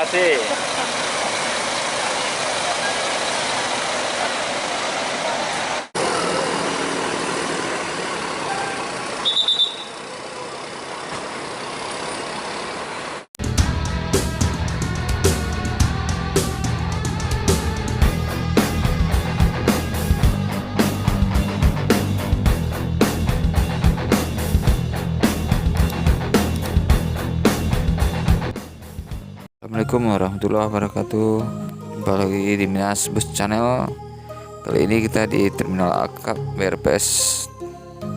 kasih. Assalamualaikum warahmatullahi wabarakatuh. Jumpa lagi di Minas Bus Channel. Kali ini kita di Terminal Akap BRPS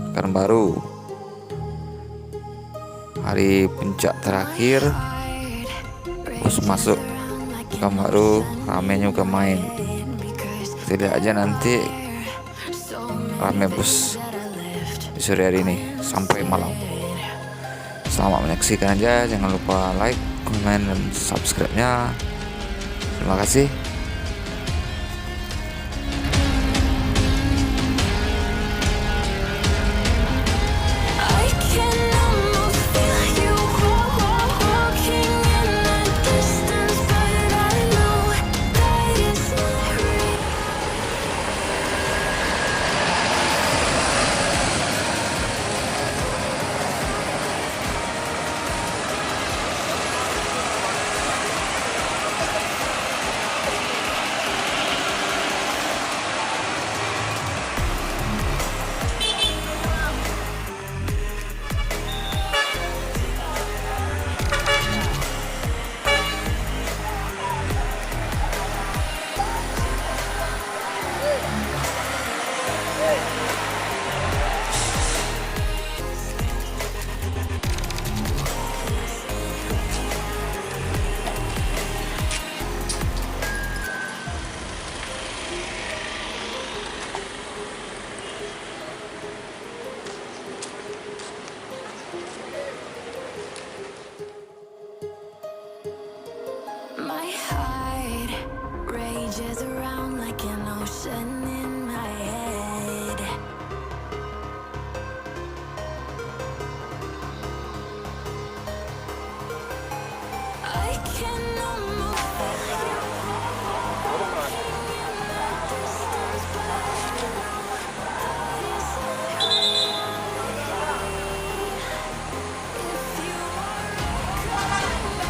Pekanbaru. Hari puncak terakhir bus masuk Pekanbaru, rame juga main. Kita lihat aja nanti rame bus di sore hari ini sampai malam. Selamat menyaksikan aja, jangan lupa like, komen, dan subscribe-nya. Terima kasih. My heart rages around like an ocean in my head. I can almost feel you walking in the distance, but I know that it's not real. If you are coming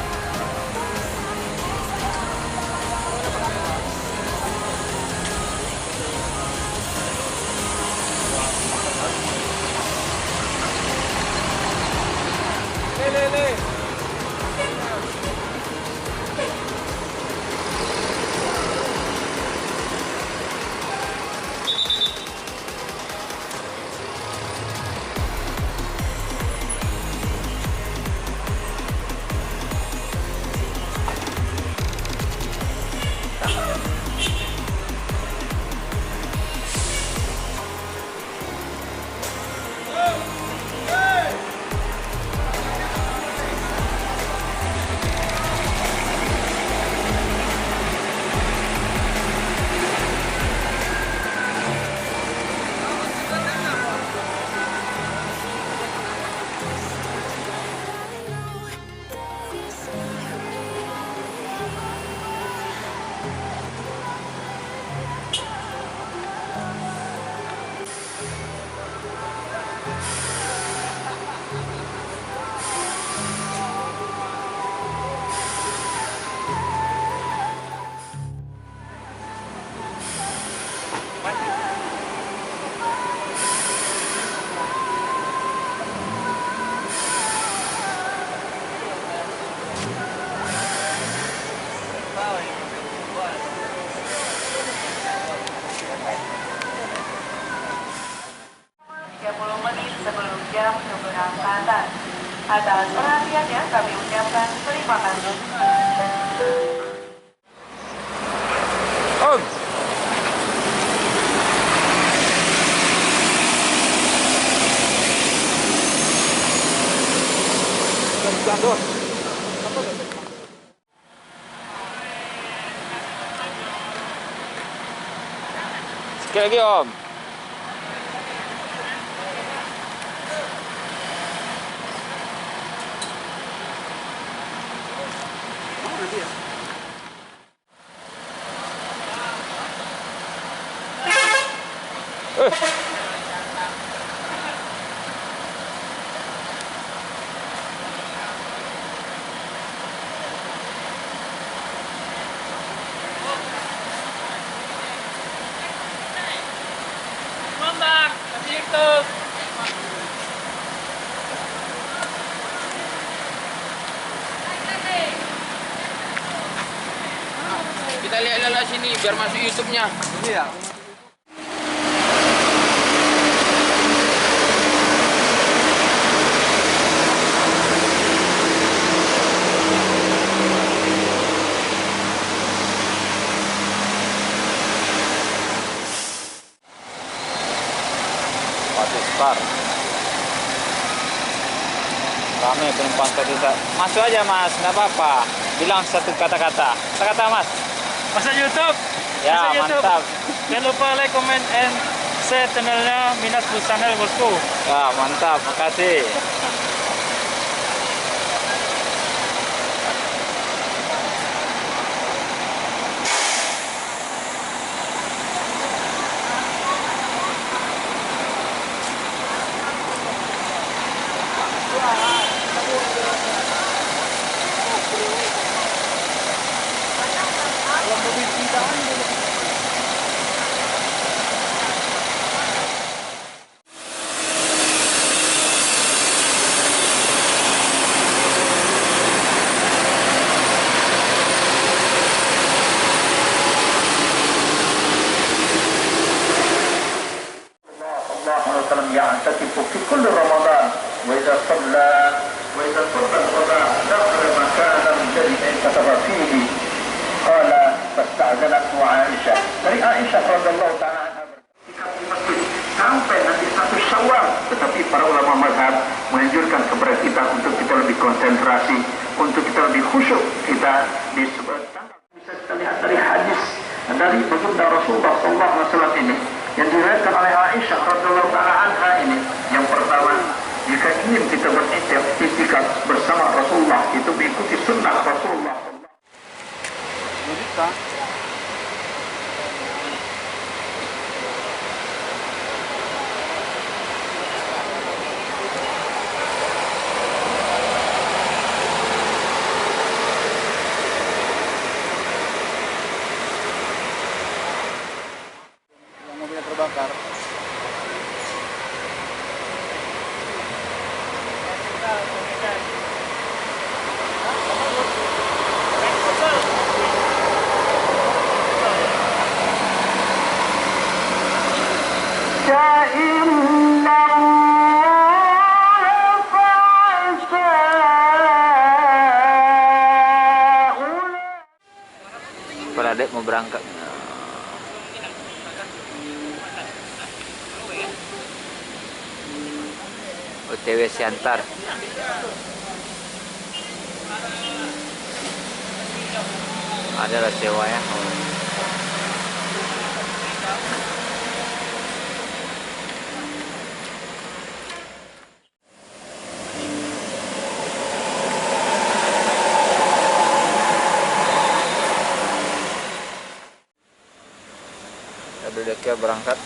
jam keberangkatan. Atas perhatiannya kami ucapkan terima kasih. Om. Sekali lagi Om. Mana dia? Mambak, kasih YouTube. Kita lihat sini biar masuk YouTube-nya. Iya. Star. Ramai penumpang tadi. Masuk aja mas, nggak apa-apa. Bilang satu kata-kata. Kata-kata mas. Masuk YouTube. Ya, Masuk YouTube. mantap. Jangan lupa like, comment, and share channelnya Minas Plus Channel bosku. Ya, mantap. Makasih. يعتكف في كل رمضان وإذا صلى الغداء دخل مكانا الذي انكتب فيه قال فاستأذنته عائشة. Dari Aisyah radhiyallahu taala anha di masjid sampai nanti 1 Syawal, tetapi para ulama mazhab menganjurkan kepada kita untuk kita lebih konsentrasi, untuk kita lebih khusyuk kita di bisa kita lihat dari hadis dari baginda Rasulullah sallallahu alaihi wasallam ini yang diriwayatkan oleh Aisyah radhiyallahu taala anha ini. Yang pertama, jika ingin kita beriktikaf bersama Rasulullah, itu mengikuti sunnah Rasulullah. Mobilnya terbakar. Para adik mau berangkat. OTW Siantar. Adalah sewa ya. Kita berangkat.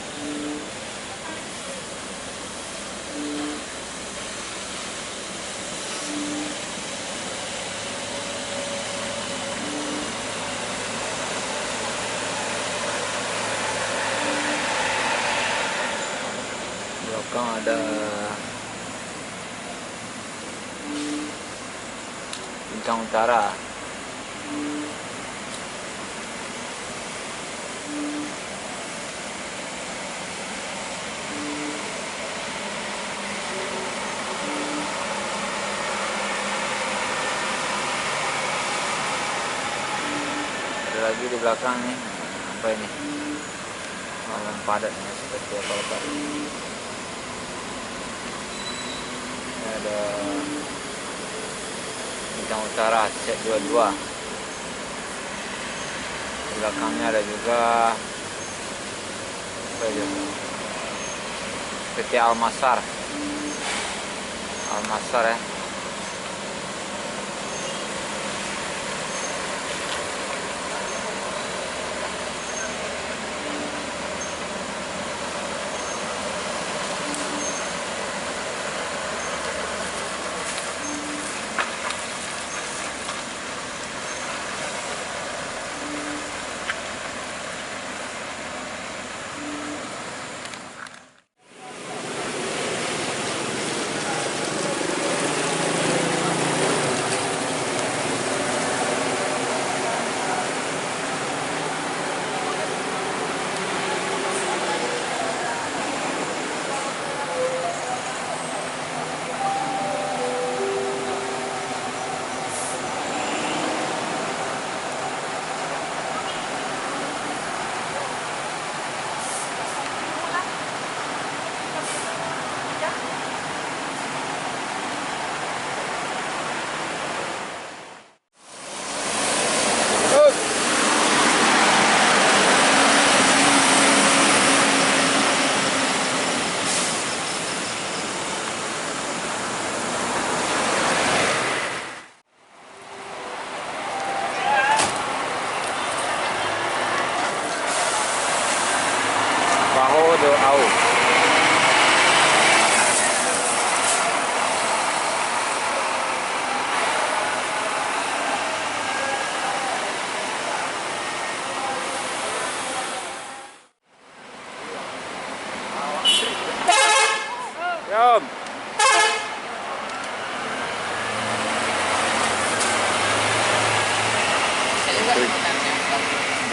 Belakang ada Bintang Utara. Ada lagi di belakang nih. Apa ini? Malam padatnya seperti apa tadi. Ada Bintang Utara set 22. Di belakangnya ada juga apa itu? PT Almasar ya.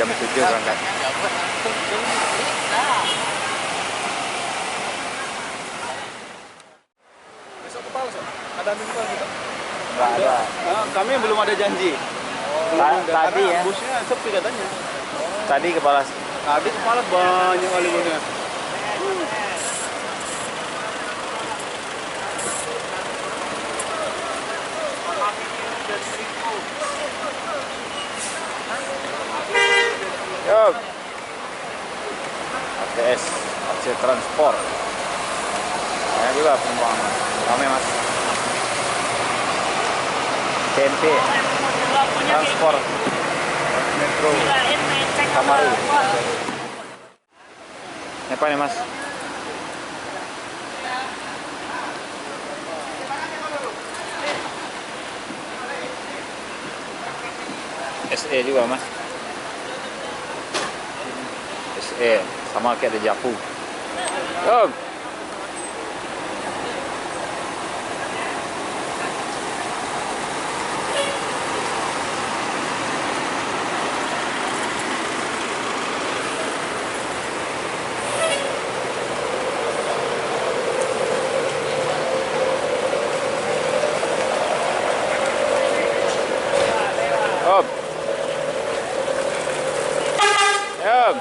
jam 7 berangkat. Besok ke Paus, ada minggu gitu? Nggak ada. Kami belum ada janji. Tadi ya. Busnya sepi katanya. Tadi kepala Tadi kepala banyak kali busnya. Yuk. ATS, Aceh Transport. Banyak juga penumpang. Ramai mas. TNT, Transport, Metro, Kamari. Ini apa nih mas? SE juga mas. SE sama kayak ada Japu. Yuk. Up. Up.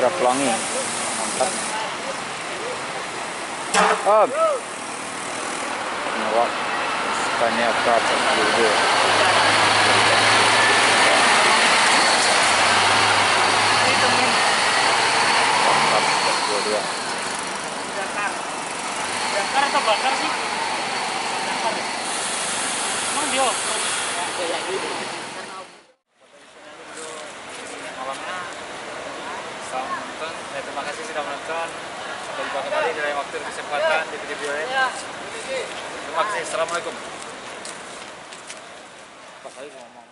Sudah pelangi, mantap. Up. Nawak, Scania Prata 22. Mantap, 22. Bakar atau bakar sih? Bakar. Emang dia? Malamnya selamat menonton. Terima kasih sudah menonton. Sampai jumpa kembali di lain waktu dan kesempatan di video lain. Terima kasih. Assalamualaikum. Pas lagi ngomong.